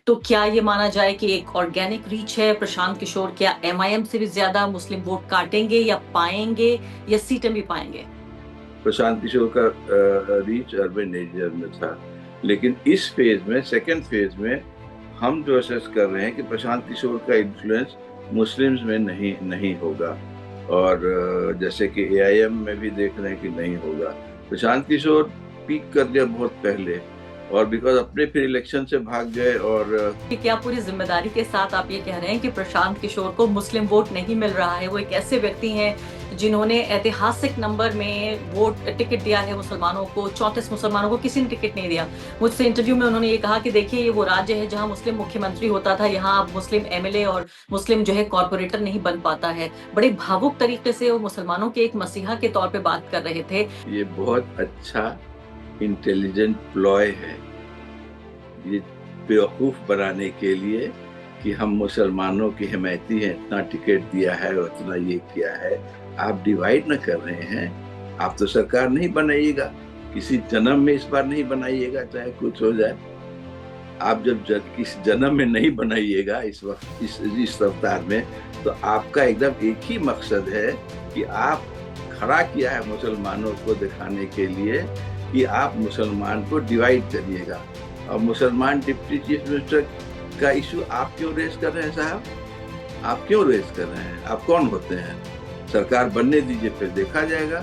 तो क्या ये माना जाए कि एक ऑर्गेनिक रीच है? प्रशांत किशोर क्या एमआईएम से भी ज्यादा मुस्लिम वोट काटेंगे या पाएंगे या सीटें भी पाएंगे? प्रशांत किशोर का रीच अर्बन एरिया में था, लेकिन इस फेज में, सेकेंड फेज में, हम जो असेस कर रहे हैं कि प्रशांत किशोर का इन्फ्लुएंस मुस्लिम्स में नहीं नहीं होगा। और जैसे कि एआईएम में भी देख रहे हैं कि नहीं होगा। प्रशांत किशोर पीक कर गया बहुत पहले, और बिकॉज अपने फिर इलेक्शन से भाग गए। और कि क्या पूरी जिम्मेदारी के साथ आप ये कह रहे हैं कि प्रशांत किशोर को मुस्लिम वोट नहीं मिल रहा है? वो एक ऐसे व्यक्ति हैं जिन्होंने ऐतिहासिक नंबर में वोट टिकट दिया है मुसलमानों को, 34 मुसलमानों को किसी ने टिकट नहीं दिया। मुझसे इंटरव्यू में उन्होंने ये कहा कि देखिए, ये वो राज्य है जहां मुस्लिम मुख्यमंत्री होता था, यहाँ अब मुस्लिम एमएलए और मुस्लिम जो है कॉर्पोरेटर नहीं बन पाता है। बड़े भावुक तरीके से वो मुसलमानों के एक मसीहा के तौर पर बात कर रहे थे। ये बहुत अच्छा इंटेलिजेंट प्लॉय है, ये बेवकूफ बनाने के लिए कि हम मुसलमानों की हिमायती हैं, इतना टिकट दिया है और इतना ये किया है। आप डिवाइड न कर रहे हैं। आप तो सरकार नहीं बनाइएगा, किसी जन्म में इस बार नहीं बनाइएगा, चाहे कुछ हो जाए। आप जब किस जन्म में नहीं बनाइएगा इस वक्त, इस रफ्तार में, तो आपका एकदम एक ही मकसद है कि आप खड़ा किया है मुसलमानों को दिखाने के लिए कि आप मुसलमान को डिवाइड करिएगा। और मुसलमान डिप्टी चीफ मिनिस्टर का इशू आप क्यों रेस कर रहे हैं साहब? आप क्यों रेस कर रहे हैं? आप कौन होते हैं? सरकार बनने दीजिए, फिर देखा जाएगा।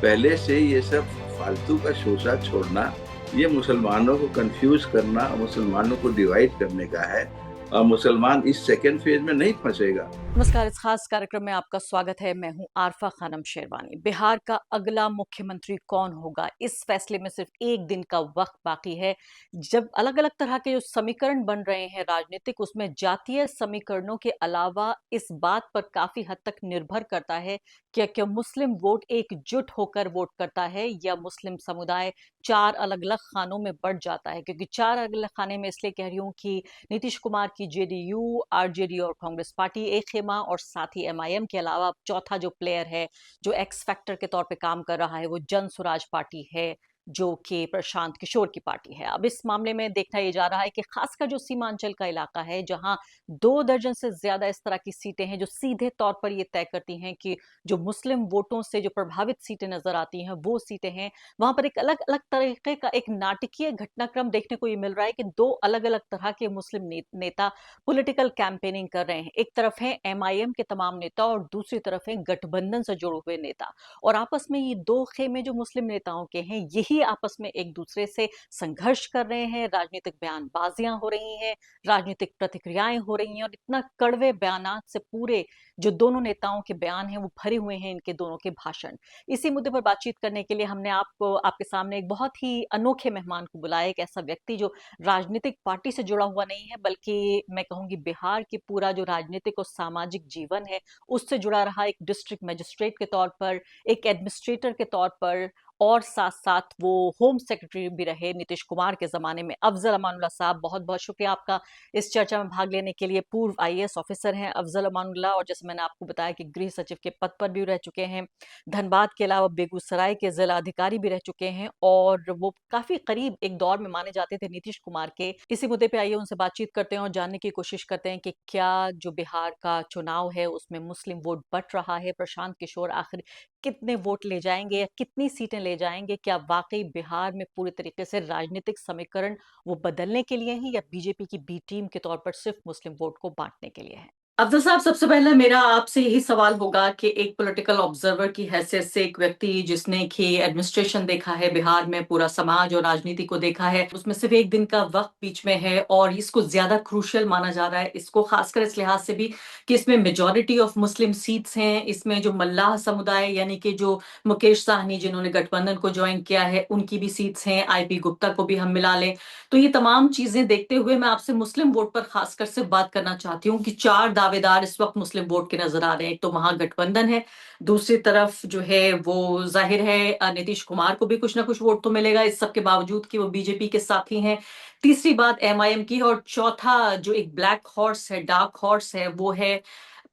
पहले से ये सब फालतू का शोषा छोड़ना, ये मुसलमानों को कंफ्यूज करना, मुसलमानों को डिवाइड करने का है। और मुसलमान इस सेकेंड फेज में नहीं फंसेगा। नमस्कार, इस खास कार्यक्रम में आपका स्वागत है। मैं हूं आरफा खानम शेरवानी। बिहार का अगला मुख्यमंत्री कौन होगा, इस फैसले में सिर्फ एक दिन का वक्त बाकी है। जब अलग अलग तरह के जो समीकरण बन रहे हैं राजनीतिक, उसमें जातीय समीकरणों के अलावा इस बात पर काफी हद तक निर्भर करता है कि क्या मुस्लिम वोट एकजुट होकर वोट करता है या मुस्लिम समुदाय चार अलग अलग खानों में बढ़ जाता है। क्योंकि चार अलग अलग खाने में इसलिए कह रही हूँ कि नीतीश कुमार की जेडीयू, आरजेडी और कांग्रेस पार्टी एक खेमा, और साथ ही एमआईएम के अलावा चौथा जो प्लेयर है, जो एक्स फैक्टर के तौर पे काम कर रहा है, वो जन स्वराज पार्टी है, जो कि प्रशांत किशोर की पार्टी है। अब इस मामले में देखा यह जा रहा है कि खासकर जो सीमांचल का इलाका है, जहां 2 दर्जन से ज्यादा इस तरह की सीटें हैं जो सीधे तौर पर ये तय करती हैं कि जो मुस्लिम वोटों से जो प्रभावित सीटें नजर आती हैं वो सीटें हैं, वहां पर एक अलग अलग तरीके का एक नाटकीय घटनाक्रम देखने को ये मिल रहा है कि दो अलग अलग तरह के मुस्लिम नेता पॉलिटिकल कैंपेनिंग कर रहे हैं। एक तरफ है एमआईएम के तमाम नेता और दूसरी तरफ है गठबंधन से जुड़े हुए नेता, और आपस में ये दो खेमे जो मुस्लिम नेताओं के हैं, यही आपस में एक दूसरे से संघर्ष कर रहे हैं। राजनीतिक बयानबाजियां हो रही हैं, राजनीतिक प्रतिक्रियाएं हो रही हैं, और इतना कड़वे बयानात से पूरे जो दोनों नेताओं के बयान हैं वो भरे हुए हैं, इनके दोनों के भाषण। इसी मुद्दे पर बातचीत करने के लिए हमने आपके सामने एक बहुत ही अनोखे मेहमान को बुलाया। एक ऐसा व्यक्ति जो राजनीतिक पार्टी से जुड़ा हुआ नहीं है, बल्कि मैं कहूंगी बिहार की पूरा जो राजनीतिक और सामाजिक जीवन है उससे जुड़ा रहा, एक डिस्ट्रिक्ट मजिस्ट्रेट के तौर पर, एक एडमिनिस्ट्रेटर के तौर पर, और साथ साथ वो होम सेक्रेटरी भी रहे नीतीश कुमार के जमाने में। अफजल अमानुल्लाह साहब, बहुत बहुत शुक्रिया आपका इस चर्चा में भाग लेने के लिए। पूर्व आईएएस ऑफिसर हैं अफजल अमानुल्लाह, और जैसे मैंने आपको बताया कि गृह सचिव के पद पर भी रह चुके हैं। धनबाद के अलावा बेगूसराय के जिला अधिकारी भी रह चुके हैं, और वो काफी करीब एक दौर में माने जाते थे नीतीश कुमार के। इसी मुद्दे पे आइए उनसे बातचीत करते हैं और जानने की कोशिश करते हैं कि क्या जो बिहार का चुनाव है उसमें मुस्लिम वोट बट रहा है, प्रशांत किशोर आखिर कितने वोट ले जाएंगे या कितनी सीटें ले जाएंगे? क्या वाकई बिहार में पूरी तरीके से राजनीतिक समीकरण वो बदलने के लिए है, या बीजेपी की बी टीम के तौर पर सिर्फ मुस्लिम वोट को बांटने के लिए है? अफजल साहब, सबसे पहले मेरा आपसे यही सवाल होगा कि एक पॉलिटिकल ऑब्जर्वर की हैसियत से, एक व्यक्ति जिसने कि एडमिनिस्ट्रेशन देखा है बिहार में, पूरा समाज और राजनीति को देखा है, उसमें सिर्फ एक दिन का वक्त बीच में है और इसको ज्यादा क्रूशियल माना जा रहा है, इसको खासकर इस लिहाज से भी कि इसमें मेजोरिटी ऑफ मुस्लिम सीट्स हैं, इसमें जो मल्लाह समुदाय यानी कि जो मुकेश साहनी जिन्होंने गठबंधन को ज्वाइन किया है उनकी भी सीट्स हैं, आईपी गुप्ता को भी हम मिला लें। तो ये तमाम चीजें देखते हुए मैं आपसे मुस्लिम वोट पर खासकर से बात करना चाहती हूँ कि चार दावेदार इस वक्त मुस्लिम वोट के नजर आ रहे हैं। एक तो महागठबंधन है, दूसरी तरफ जो है वो जाहिर है नीतीश कुमार को भी कुछ ना कुछ वोट तो मिलेगा इस सब के बावजूद कि वो बीजेपी के साथी हैं। तीसरी बात एमआईएम की, और चौथा जो एक ब्लैक हॉर्स है, डार्क हॉर्स है, वो है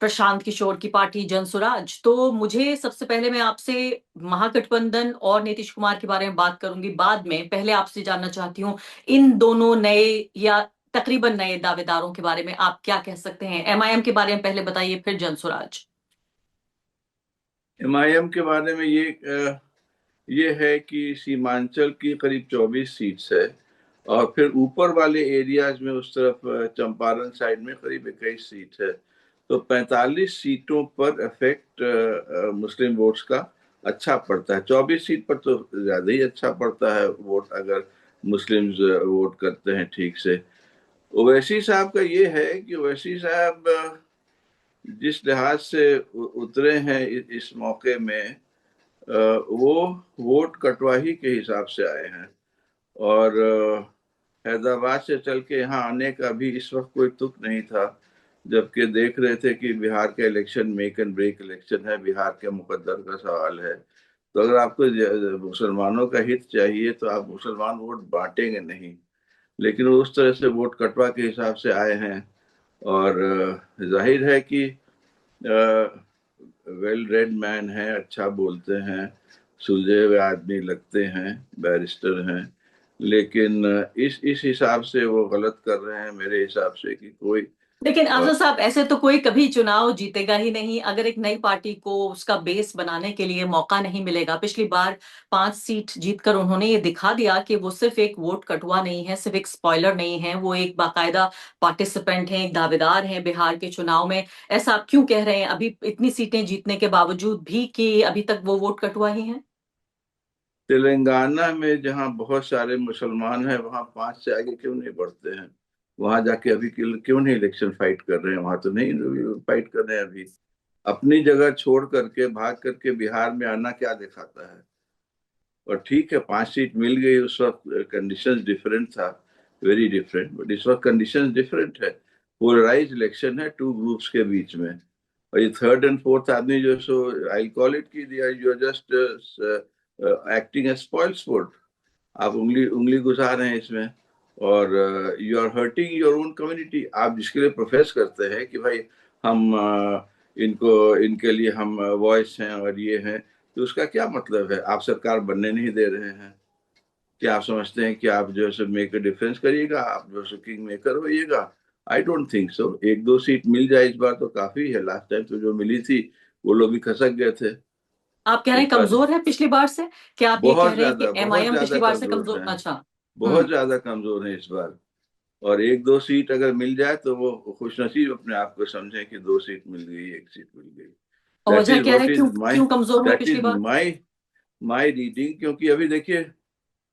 प्रशांत किशोर की पार्टी जनसुराज। तो मुझे सबसे पहले मैं आपसे महागठबंधन और नीतीश कुमार के बारे में बात करूंगी बाद में। पहले आपसे जानना चाहती हूँ इन दोनों नए या तकरीबन नए दावेदारों के बारे में आप क्या कह सकते हैं? एमआईएम के बारे में पहले बताइए, फिर जनसुराज। एमआईएम के बारे में ये है कि सीमांचल की करीब 24 सीट्स है, और फिर ऊपर वाले एरियाज में उस तरफ चंपारण साइड में करीब 21 सीट है। तो 45 सीटों पर इफेक्ट मुस्लिम वोट्स का अच्छा पड़ता है। 24 सीट पर तो ज्यादा ही अच्छा पड़ता है वोट, अगर मुस्लिम्स वोट करते हैं ठीक से। ओवैसी साहब का ये है कि ओवैसी साहब जिस लिहाज से उतरे हैं इस मौके में, वो वोट कटवाही के हिसाब से आए हैं। और हैदराबाद से चल के यहाँ आने का भी इस वक्त कोई तुक नहीं था, जबकि देख रहे थे कि बिहार का election make and break election है, बिहार के मुकद्दर का सवाल है। तो अगर आपको मुसलमानों का हित चाहिए तो आप मुसलमान वोट बांटेंगे नहीं, लेकिन वो उस तरह से वोट कटवा के हिसाब से आए हैं। और जाहिर है कि वेल रेड मैन है, अच्छा बोलते हैं, सुलझे हुए आदमी लगते हैं, बैरिस्टर हैं। लेकिन इस हिसाब से वो गलत कर रहे हैं मेरे हिसाब से, कि कोई लेकिन अ, आजम साहब, ऐसे तो कोई कभी चुनाव जीतेगा ही नहीं अगर एक नई पार्टी को उसका बेस बनाने के लिए मौका नहीं मिलेगा। पिछली बार 5 सीट जीतकर उन्होंने ये दिखा दिया कि वो सिर्फ एक वोट कटुआ नहीं है, सिर्फ एक स्पॉइलर नहीं है, वो एक बाकायदा पार्टिसिपेंट हैं, एक दावेदार हैं बिहार के चुनाव में। ऐसा आप क्यों कह रहे हैं अभी इतनी सीटें जीतने के बावजूद भी कि अभी तक वो वोट कटुआ ही हैं? तेलंगाना में जहाँ बहुत सारे मुसलमान हैं, वहाँ 5 से आगे क्यों नहीं बढ़ते हैं? वहां जाके अभी क्यों नहीं इलेक्शन फाइट कर रहे हैं? वहां तो नहीं फाइट कर रहे हैं अभी। अपनी जगह छोड़ करके भाग करके बिहार में आना क्या दिखाता है? और ठीक है, 5 सीट मिल गई, उस वक्त कंडीशंस डिफरेंट था, वेरी डिफरेंट, बट इस वक्त कंडीशंस डिफरेंट है। पोलराइज इलेक्शन है टू ग्रुप्स के बीच में, और ये थर्ड एंड फोर्थ आदमी जो, सो आई कॉल इट की दिया, you are just acting as spoil sport. आप उंगली उंगली घुसा रहे हैं इसमें, और you are hurting your own community. आप जिसके लिए प्रोफेस करते हैं कि भाई हम इनको, इनके लिए हम वॉइस हैं और ये हैं, तो उसका क्या मतलब है? आप सरकार बनने नहीं दे रहे हैं। क्या आप समझते हैं कि आप जो है मेक अ डिफरेंस करिएगा, आप जो है किंग मेकर होइएगा? I don't think so. 1-2 seat मिल जाए इस बार तो काफी है। लास्ट टाइम तो जो मिली थी वो लोग भी खसक गए थे। आप कह रहे इस हैं बार कमजोर है पिछली बार से? क्या आप ये कह रहे हैं कि बहुत एमआईएम ज्यादा पिछली बार से कमजोर कमजोर? हैं, अच्छा। बहुत ज्यादा कमजोर हैं इस बार। और 1-2 सीट अगर मिल जाए तो वो खुशनसीब अपने आप को समझें कि 2 सीट मिल गई, 1 सीट मिल गई। और दैट वजह इज क्या है, व्हाट क्यों इज माई क्यों कमजोर हुए दैट पिछली is bar? My my reading. क्योंकि अभी देखिए,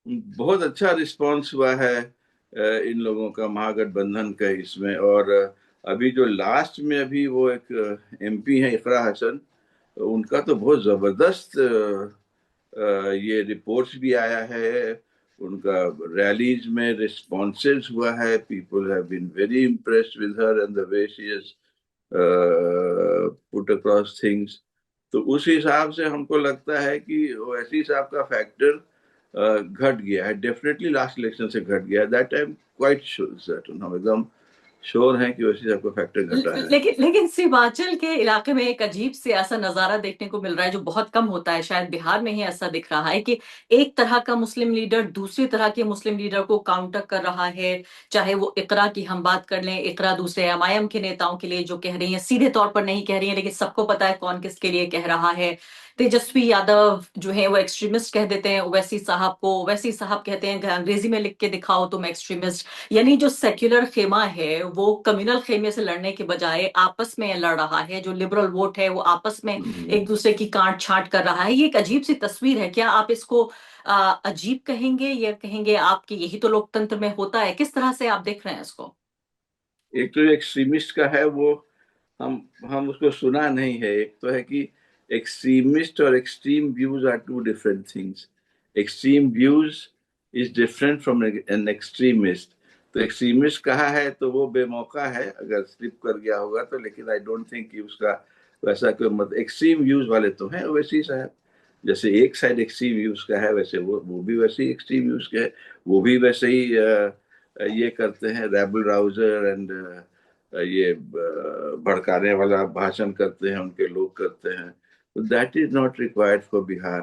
बहुत अच्छा रिस्पांस हुआ है इन लोगों का, महागठबंधन का इसमें। और अभी जो लास्ट में अभी वो एक एमपी है इकरा हसन, उनका तो बहुत जबरदस्त ये रिपोर्ट्स भी आया है। उनका रैलीज में रिस्पॉन्सेज हुआ है, people have been very impressed with her and the way she has put across things. तो उस हिसाब से हमको लगता है कि ओवैसी साहब का फैक्टर घट गया है, डेफिनेटली लास्ट इलेक्शन से घट गया है। That I am quite certain, हम एकदम श्योर हैं कि ओवैसी साहब का फैक्टर घटा है। लेकिन सीमांचल के इलाके में एक अजीब से ऐसा नजारा देखने को मिल रहा है जो बहुत कम होता है, शायद बिहार में ही ऐसा दिख रहा है कि एक तरह का मुस्लिम लीडर दूसरी तरह के मुस्लिम लीडर को काउंटर कर रहा है। चाहे वो इकरा की हम बात कर लें, इकरा दूसरे एमआईएम के नेताओं के लिए जो कह रही है, सीधे तौर पर नहीं कह रही है लेकिन सबको पता है कौन किसके लिए कह रहा है। तेजस्वी यादव जो है वो एक्सट्रीमिस्ट कह देते हैं ओवैसी साहब को, ओवैसी साहब कहते हैं कि अंग्रेजी में लिख के दिखाओ तुम एक्सट्रीमिस्ट। यानी जो सेक्युलर खेमा है वो कम्युनल खेमे से लड़ने के बजाय आपस में लड़ रहा है, जो लिबरल वोट है वो आपस में एक हम्म। दूसरे की काट छांट कर रहा है। ये एक अजीब सी तस्वीर है। क्या आप इसको अजीब कहेंगे या कहेंगे आप कि यही तो लोकतंत्र में होता है? किस तरह से आप देख रहे हैं इसको? एक तो एक्सट्रीमिस्ट का है वो, हम उसको सुना नहीं है। एक तो है कि एक्सट्रीमिस्ट और extreme views are two different things. Extreme views is different from an extremist. तो एक्सट्रीमिस्ट कहा है तो वो बेमौका है अगर स्लिप कर गया होगा तो, लेकिन आई डोंट थिंक कि उसका वैसा कोई मत। एक्सट्रीम व्यूज वाले तो हैं वैसे शायद, जैसे एक साइड एक्सट्रीम व्यूज का है वैसे वो भी वैसे ही एक्सट्रीम व्यूज के है। वो भी वैसे ही ये करते हैं, रैबल राउजर एंड ये भड़काने वाला भाषण करते हैं, उनके लोग करते हैं। तो that is not required for Bihar.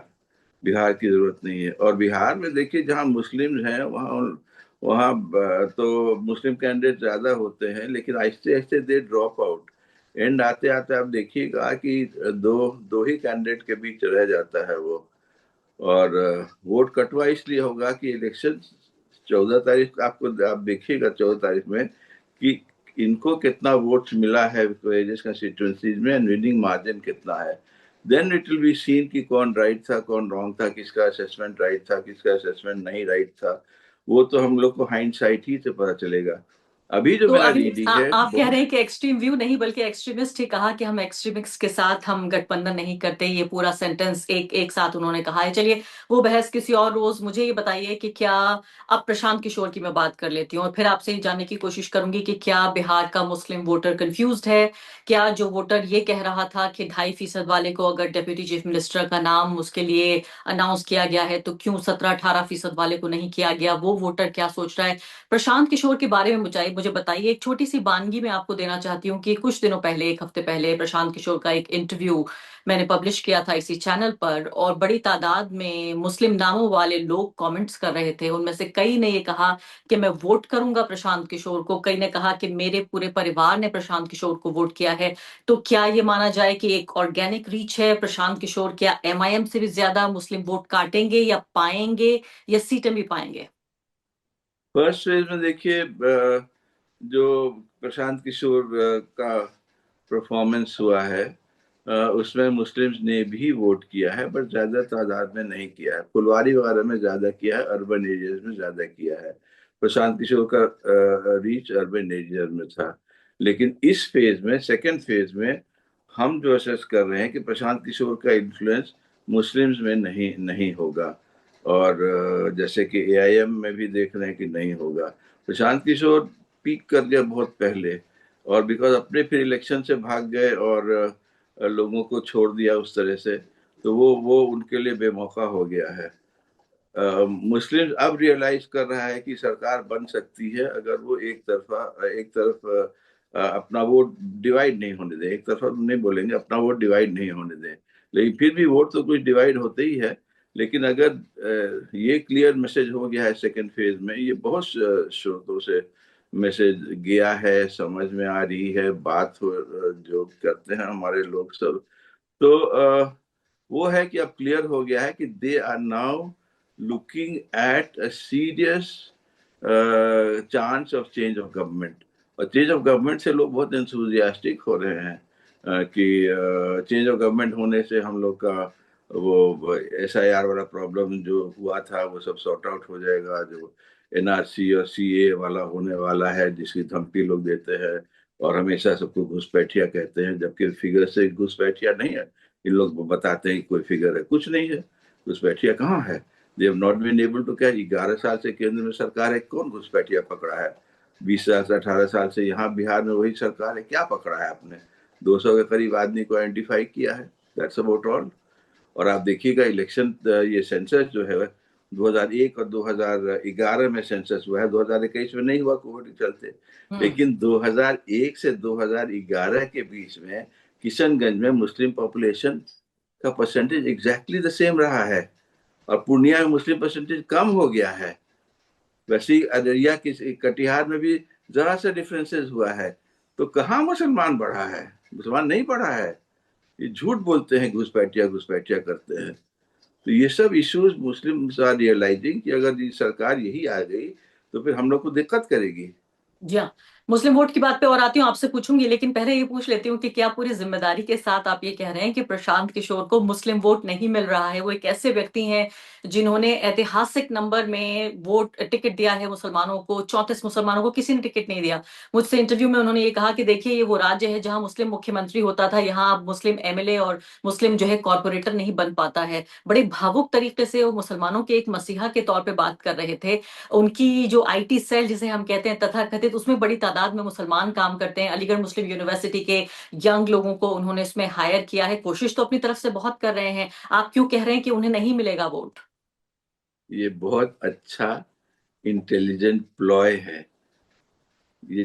Bihar की जरूरत नहीं है। और बिहार में देखिए, जहाँ मुस्लिम्स हैं वहाँ वहाँ तो मुस्लिम कैंडिडेट ज्यादा होते हैं, लेकिन आहिस्ते आहिस्ते दे ड्रॉप आउट। एंड आते आते आप देखिएगा कि दो दो ही कैंडिडेट के बीच रह जाता है वो। और वोट कटवा इसलिए होगा कि इलेक्शन 14 तारीख, आपको आप देखिएगा 14 तारीख में कि इनको कितना वोट्स मिला है वेरियस कंस्टिट्यूंसीज में, एंड विनिंग मार्जिन कितना है। Then it will be seen कि कौन राइट था, कौन रॉन्ग था, किसका असेसमेंट राइट था, किसका असेसमेंट नहीं राइट था। वो तो हम लोग को हाइंडसाइट ही से पता चलेगा। अभी जो तो मेरा अभी रीडिंग है आप कह बहुत। रहे हैं कि एक्सट्रीम व्यू नहीं बल्कि एक्सट्रीमिस्ट ही कहा कि हम एक्सट्रीमिस्ट के साथ हम गठबंधन नहीं करते, ये पूरा सेंटेंस एक साथ उन्होंने कहा है। चलिए वो बहस किसी और रोज। मुझे ये बताइए कि क्या, अब प्रशांत किशोर की मैं बात कर लेती हूँ और फिर आपसे ये जानने की कोशिश करूंगी कि क्या बिहार का मुस्लिम वोटर कंफ्यूज्ड है? क्या जो वोटर ये कह रहा था कि 2.5% वाले को अगर डेप्यूटी चीफ मिनिस्टर का नाम उसके लिए अनाउंस किया गया है तो क्यों 17-18% वाले को नहीं किया गया, वो वोटर क्या सोच रहा है? प्रशांत किशोर के बारे में मुझे बताइए। एक छोटी सी बानगी मैं आपको देना चाहती हूँ कि कुछ दिनों पहले, एक हफ्ते पहले, प्रशांत किशोर का एक इंटरव्यू मैंने पब्लिश किया था इसी चैनल पर, और बड़ी तादाद में मुस्लिम नामों वाले लोग कमेंट्स कर रहे थे। उनमें से कई ने ये कहा कि मैं वोट करूंगा प्रशांत किशोर को, कई ने कहा कि मेरे पूरे परिवार ने प्रशांत किशोर को वोट किया है। तो क्या ये माना जाए कि एक ऑर्गेनिक रीच है प्रशांत किशोर? क्या एमआईएम से भी ज्यादा मुस्लिम वोट काटेंगे या पाएंगे, या सीटें भी पाएंगे? फर्स्ट फेज में देखिए, जो प्रशांत किशोर का परफॉर्मेंस हुआ है, उसमें मुस्लिम्स ने भी वोट किया है, बट ज्यादा तादाद में नहीं किया है। फुलवारी वगैरह में ज्यादा किया है, अर्बन एरियाज में ज्यादा किया है। प्रशांत किशोर का रीच अर्बन एरियाज में था। लेकिन इस फेज में, सेकेंड फेज में, हम जो असेस कर रहे हैं कि प्रशांत किशोर का इन्फ्लुएंस मुस्लिम्स में नहीं नहीं होगा। और जैसे कि एआईएम में भी देख रहे हैं कि नहीं होगा। प्रशांत किशोर पीक कर गया बहुत पहले, और बिकॉज अपने फिर इलेक्शन से भाग गए और लोगों को छोड़ दिया उस तरह से, तो वो उनके लिए बेमौका हो गया है। मुस्लिम अब रियलाइज कर रहा है कि सरकार बन सकती है अगर वो एक तरफ अपना वोट डिवाइड नहीं होने दें। एक तरफा तो नहीं बोलेंगे, अपना वोट डिवाइड नहीं होने दें, लेकिन फिर भी वोट तो कुछ डिवाइड होते ही है। लेकिन अगर ये क्लियर मैसेज हो गया है सेकंड फेज में, ये बहुत स्रोतों से मैसेज गया है, समझ में आ रही है बात जो करते हैं हमारे लोग सब, तो वो है कि अब क्लियर हो गया है कि they are now looking at a serious chance of change of government. और चेंज ऑफ गवर्नमेंट से लोग बहुत एंथुजियास्टिक हो रहे हैं, कि चेंज ऑफ गवर्नमेंट होने से हम लोग का वो एसआईआर वाला प्रॉब्लम जो हुआ था वो सब सॉर्ट आउट हो जाएगा। जो एनआरसी और सीए वाला होने वाला है, जिसकी धमकी लोग देते हैं और हमेशा सबको घुसपैठिया कहते हैं, जबकि फिगर से घुसपैठिया नहीं है। इन लोग बताते हैं कि कोई फिगर है, कुछ नहीं है। घुसपैठिया कहाँ है? They have not been able to catch. 11 साल से केंद्र में सरकार है, कौन घुसपैठिया पकड़ा है? 20 साल से 18 साल से यहाँ बिहार में वही सरकार है, क्या पकड़ा है आपने? 200 के करीब आदमी को आइडेंटिफाई किया है, दैट्स अबाउट ऑल। और आप देखिएगा इलेक्शन, ये सेंसस जो है 2001 और 2011 में सेंसस हुआ है, 2021 में नहीं हुआ कोविड के चलते। लेकिन 2001 से 2011 के बीच में किशनगंज में मुस्लिम पॉपुलेशन का परसेंटेज एग्जैक्टली द सेम रहा है, और पूर्णिया में मुस्लिम परसेंटेज कम हो गया है। वैसे ही अररिया की कटिहार में भी जरा सा डिफरेंसेस हुआ है। तो कहाँ मुसलमान बढ़ा है? मुसलमान नहीं बढ़ा है। ये झूठ बोलते हैं, घुसपैठिया घुसपैठिया करते हैं। तो ये सब इश्यूज मुस्लिम आर रियलाइजिंग कि अगर ये सरकार यही आ गई तो फिर हम लोग को दिक्कत करेगी। जी हाँ, मुस्लिम वोट की बात पे और आती हूँ, आपसे पूछूंगी, लेकिन पहले ये पूछ लेती हूँ कि क्या पूरी जिम्मेदारी के साथ आप ये कह रहे हैं कि प्रशांत किशोर को मुस्लिम वोट नहीं मिल रहा है? वो एक ऐसे व्यक्ति हैं जिन्होंने ऐतिहासिक नंबर में वोट टिकट दिया है मुसलमानों को, 34 मुसलमानों को किसी ने टिकट नहीं दिया। मुझसे इंटरव्यू में उन्होंने ये कहा कि देखिए ये वो राज्य है जहां मुस्लिम मुख्यमंत्री होता था, यहाँ अब मुस्लिम एमएलए और मुस्लिम जो है कॉर्पोरेटर नहीं बन पाता है। बड़े भावुक तरीके से वो मुसलमानों के एक मसीहा के तौर पर बात कर रहे थे। उनकी जो आईटी सेल जिसे हम कहते हैं तथाकथित, उसमें बड़ी तादाद में मुसलमान काम करते हैं। अलीगढ़ मुस्लिम यूनिवर्सिटी के यंग लोगों को उन्होंने इसमें हायर किया है। कोशिश तो अपनी तरफ से बहुत कर रहे हैं। आप क्यों कह रहे हैं कि उन्हें नहीं मिलेगा वोट? ये बहुत अच्छा इंटेलिजेंट प्लॉय है, ये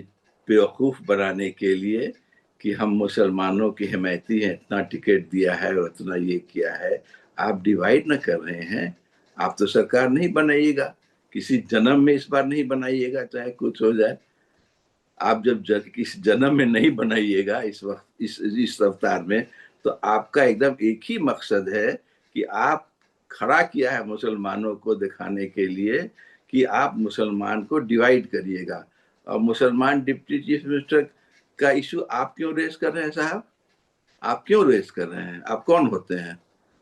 बेवकूफ बनाने के लिए कि हम मुसलमानों की हिमायती हैं, इतना टिकट दिया है और इतना ये किया है। आप डिवाइड ना कर रहे हैं, आप तो सरकार नहीं बनाइएगा। किसी जन्म में इस बार नहीं बनाइएगा, चाहे कुछ हो जाए। आप जब किसी जन्म में नहीं बनाइएगा इस वक्त, इस रफ्तार में, तो आपका एकदम एक ही मकसद है कि आप खड़ा किया है मुसलमानों को दिखाने के लिए कि आप मुसलमान को डिवाइड करिएगा। और मुसलमान डिप्टी चीफ मिनिस्टर का इशू आप क्यों रेस कर रहे हैं साहब? आप क्यों रेस कर रहे हैं? आप कौन होते हैं?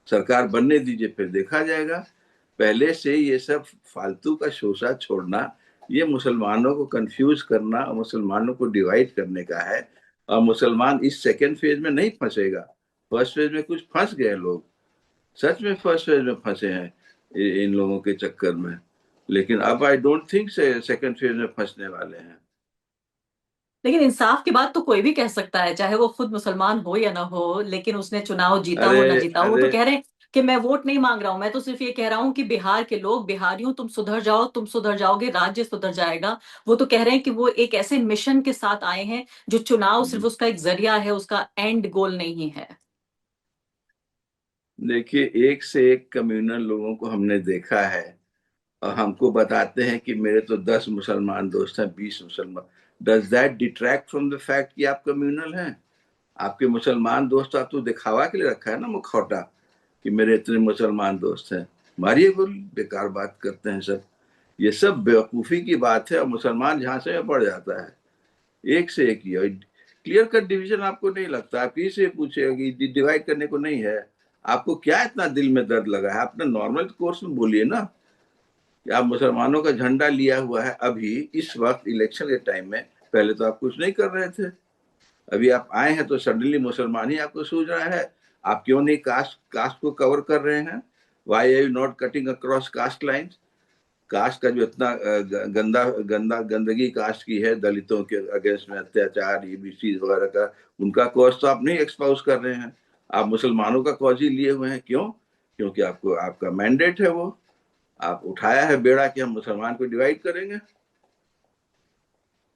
सरकार बनने दीजिए, फिर देखा जाएगा। पहले से ये सब फालतू का शोषा छोड़ना, ये मुसलमानों को कंफ्यूज करना और मुसलमानों को डिवाइड करने का है। और मुसलमान इस सेकेंड फेज में नहीं फंसेगा। फर्स्ट फेज में कुछ फंस गए लोग, सच में फर्स्ट फेज में फंसे हैं इन लोगों के चक्कर में। लेकिन अब आई डोंट थिंक से सेकेंड फेज में फंसने वाले हैं। लेकिन इंसाफ की बात तो कोई भी कह सकता है, चाहे वो खुद मुसलमान हो या ना हो, लेकिन उसने चुनाव जीता अरे हो ना जीता हो। वो तो अरे कह रहे हैं कि मैं वोट नहीं मांग रहा हूं, मैं तो सिर्फ ये कह रहा हूं कि बिहार के लोग, बिहारियों, तुम सुधर जाओ, तुम सुधर जाओगे, राज्य सुधर जाएगा। वो तो कह रहे हैं कि वो एक ऐसे मिशन के साथ आए हैं जो चुनाव सिर्फ उसका एक जरिया है, उसका एंड गोल नहीं है। देखिए, एक से एक कम्युनल लोगों को हमने देखा है, और हमको बताते हैं कि मेरे तो 10 मुसलमान दोस्त हैं, 20 मुसलमान। Does that detract from the fact कि आप कम्युनल हैं? आपके मुसलमान दोस्त आप तो दिखावा के लिए रखा है ना मुखौटा, कि मेरे इतने मुसलमान दोस्त हैं। मारिए गोली, बेकार बात करते हैं सब। ये सब बेवकूफी की बात है, और मुसलमान झांसे में पड़ जाता है एक से एक ही। क्लियर कट डिवीजन आपको नहीं लगता? आप किसी से पूछेगा कि डिवाइड करने को नहीं है। आपको क्या इतना दिल में दर्द लगा है? अपना नॉर्मल कोर्स में बोलिए ना कि आप मुसलमानों का झंडा लिया हुआ है अभी इस वक्त इलेक्शन के टाइम में। पहले तो आप कुछ नहीं कर रहे थे, अभी आप आए हैं तो सडनली मुसलमान ही आपको सूझ रहा है। आप क्यों नहीं कास्ट कास्ट को कवर कर रहे हैं? Why are you not cutting across caste lines? Caste का जो इतना गंदा गंदा गंदगी कास्ट की है, दलितों के अगेंस्ट में अत्याचार, ईबीसी वगैरह का, उनका कॉज तो आप नहीं एक्सपोज कर रहे हैं। आप मुसलमानों का कॉज ही लिए हुए हैं। क्यों? क्योंकि आपको, आपका मैंडेट है वो, आप उठाया है बेड़ा कि हम मुसलमान को डिवाइड करेंगे।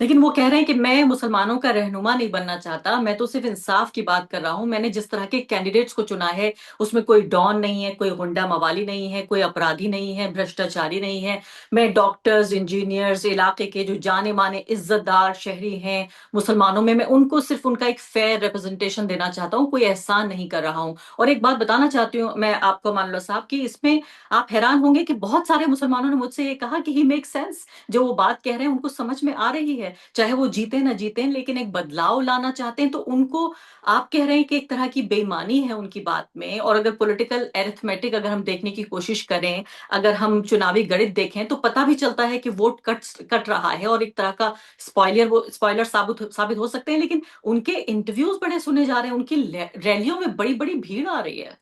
लेकिन वो कह रहे हैं कि मैं मुसलमानों का रहनुमा नहीं बनना चाहता, मैं तो सिर्फ इंसाफ की बात कर रहा हूं। मैंने जिस तरह के कैंडिडेट्स को चुना है उसमें कोई डॉन नहीं है, कोई गुंडा मवाली नहीं है, कोई अपराधी नहीं है, भ्रष्टाचारी नहीं है। मैं डॉक्टर्स, इंजीनियर्स, इलाके के जो जाने माने इज्जतदार शहरी हैं मुसलमानों में, मैं उनको सिर्फ उनका एक फेयर रिप्रेजेंटेशन देना चाहता हूँ, कोई एहसान नहीं कर रहा हूँ। और एक बात बताना चाहती हूँ मैं आपको मानलो साहब, कि इसमें आप हैरान होंगे कि बहुत सारे मुसलमानों ने मुझसे ये कहा कि ही मेक सेंस, जो वो बात कह रहे हैं उनको समझ में आ रही है, चाहे वो जीते ना जीते, लेकिन एक बदलाव लाना चाहते हैं। तो उनको आप कह रहे हैं कि एक तरह की बेईमानी है उनकी बात में। और अगर पॉलिटिकल एरिथमेटिक अगर हम देखने की कोशिश करें, अगर हम चुनावी गणित देखें, तो पता भी चलता है कि वोट कट कट रहा है और एक तरह का स्पॉइलर, वो स्पॉइलर साबित हो सकते हैं। लेकिन उनके इंटरव्यूज बड़े सुने जा रहे हैं, उनकी रैलियों में बड़ी बड़ी भीड़ आ रही है।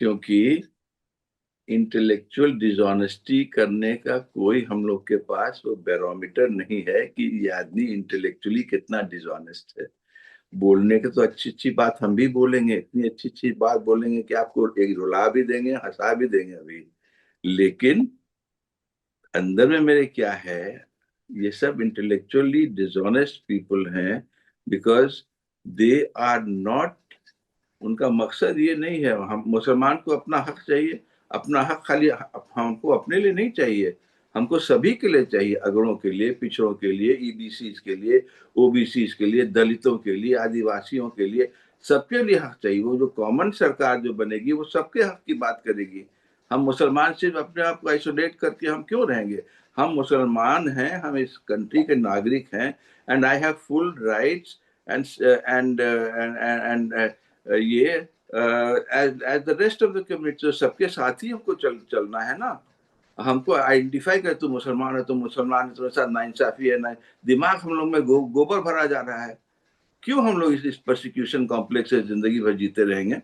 क्योंकि इंटेलेक्चुअल डिसऑनेस्टी करने का कोई हम लोग के पास वो बैरोमीटर नहीं है कि ये आदमी इंटेलेक्चुअली कितना डिसऑनेस्ट है। बोलने के तो अच्छी अच्छी बात हम भी बोलेंगे, इतनी अच्छी अच्छी बात बोलेंगे कि आपको एक रुला भी देंगे, हंसा भी देंगे अभी। लेकिन अंदर में मेरे क्या है, ये सब इंटेलेक्चुअली डिसऑनेस्ट पीपल हैं, बिकॉज दे आर नॉट, उनका मकसद ये नहीं है। हम मुसलमान को अपना हक चाहिए। अपना हक खाली हमको अपने लिए नहीं चाहिए, हमको सभी के लिए चाहिए। अगड़ों के लिए, पिछड़ों के लिए, ईबीसी के लिए, ओबीसी के लिए, दलितों के लिए, आदिवासियों के लिए, सबके लिए हक चाहिए। वो जो कॉमन सरकार जो बनेगी वो सबके हक की बात करेगी। हम मुसलमान सिर्फ अपने आप को आइसोलेट करके हम क्यों रहेंगे? हम मुसलमान हैं, हम इस कंट्री के नागरिक हैं, and I have full rights and and and ये as as the rest of the community. तो सबके साथ ही हमको चलना है ना। हमको आइडेंटिफाई कर, तू मुसलमान है, तो मुसलमान है, तुम्हारे साथ नाइंसाफी है ना। दिमाग हम लोग में गोबर भरा जा रहा है। क्यों हम लोग इस परसिक्यूशन कॉम्प्लेक्स से जिंदगी भर जीते रहेंगे?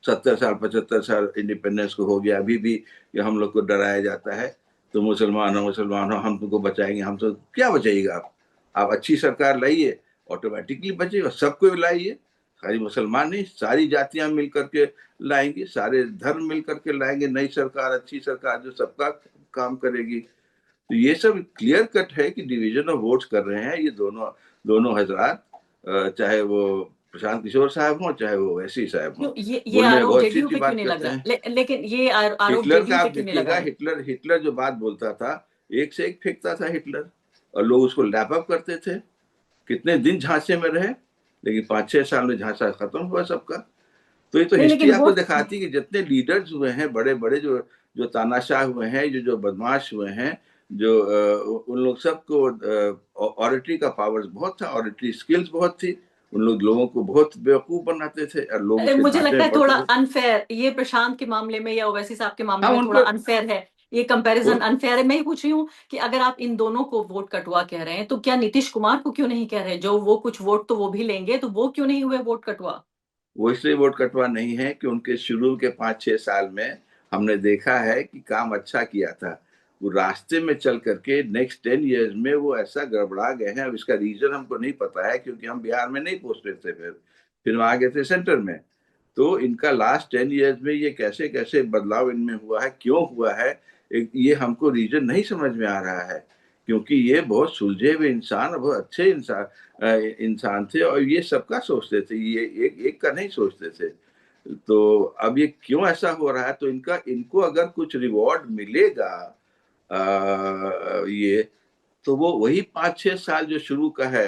70 साल 75 साल इंडिपेंडेंस को हो गया, अभी भी ये हम लोग को डराया जाता है, तो मुसलमान हो, मुसलमान हो, हम तुमको बचाएंगे। हम तो क्या बचाइएगा आप अच्छी सरकार लाइए, ऑटोमेटिकली बचेगा। सबको लाइए, खाली मुसलमान नहीं, सारी जातियां मिल करके लाएंगे, सारे धर्म मिल करके लाएंगे नई सरकार, अच्छी सरकार जो सबका काम करेगी। तो ये सब क्लियर कट है कि डिवीजन ऑफ वोट्स कर रहे हैं ये दोनों दोनों हजरात। चाहे वो प्रशांत किशोर साहब हो चाहे वो वैसी साहब हो, क्यों ये बोलने में आरोप बहुत अच्छी जेडीयू अच्छी पे क्यों बात नहीं लग करते रहा? हैं। लेकिन ये आरोप हिटलर का जेडीयू पे आप क्यों नहीं लगा देखिएगा, है? हिटलर हिटलर जो बात बोलता था, एक से एक फेंकता था हिटलर, और लोग उसको लैप अप करते थे। कितने दिन झांसे में रहे, लेकिन 5-6 साल में झांसा खत्म हुआ सबका। तो ये तो नहीं हिस्ट्री लेकिन आपको वोट दिखाती है कि जितने लीडर्स हुए हैं बड़े बड़े, जो जो तानाशाह हुए हैं, जो जो बदमाश हुए हैं, जो उन लोग सबको ऑरिटरी का पावर्स बहुत था, ऑरिटरी स्किल्स बहुत थी। उन लोग लोगों को बहुत बेवकूफ बनाते थे और लोग उसके मुझे धांचे लगता में है थोड़ा पड़ते थे। अनफेयर ये प्रशांत के मामले में या ओवैसी साहब के मामले हाँ में थोड़ा उनको अनफेयर है। ये कंपैरिजन वो अनफेयर है। मैं ही पूछ रही हूँ कि अगर आप इन दोनों को वोट कटवा कह रहे हैं तो क्या नीतीश कुमार को क्यों नहीं कह रहे? जो वो कुछ वोट तो वो भी लेंगे, तो वो क्यों नहीं हुए वोट कटवा? वो इसलिए वोट कटवा नहीं है कि उनके शुरू के 5-6 साल में हमने देखा है कि काम अच्छा किया था। वो रास्ते में चल करके नेक्स्ट 10 ईयर्स में वो ऐसा गड़बड़ा गए हैं। अब इसका रीजन हमको नहीं पता है, क्योंकि हम बिहार में नहीं पोस्टेड थे, फिर हम आ गए थे सेंटर में। तो इनका लास्ट 10 ईयर्स में ये कैसे कैसे बदलाव इनमें हुआ है, क्यों हुआ है, ये हमको रीजन नहीं समझ में आ रहा है। क्योंकि ये बहुत सुलझे हुए इंसान, बहुत अच्छे इंसान थे, और ये सबका सोचते थे, ये एक एक का नहीं सोचते थे। तो अब ये क्यों ऐसा हो रहा है? तो इनको अगर कुछ रिवॉर्ड मिलेगा, ये तो वो वही 5-6 साल जो शुरू का है,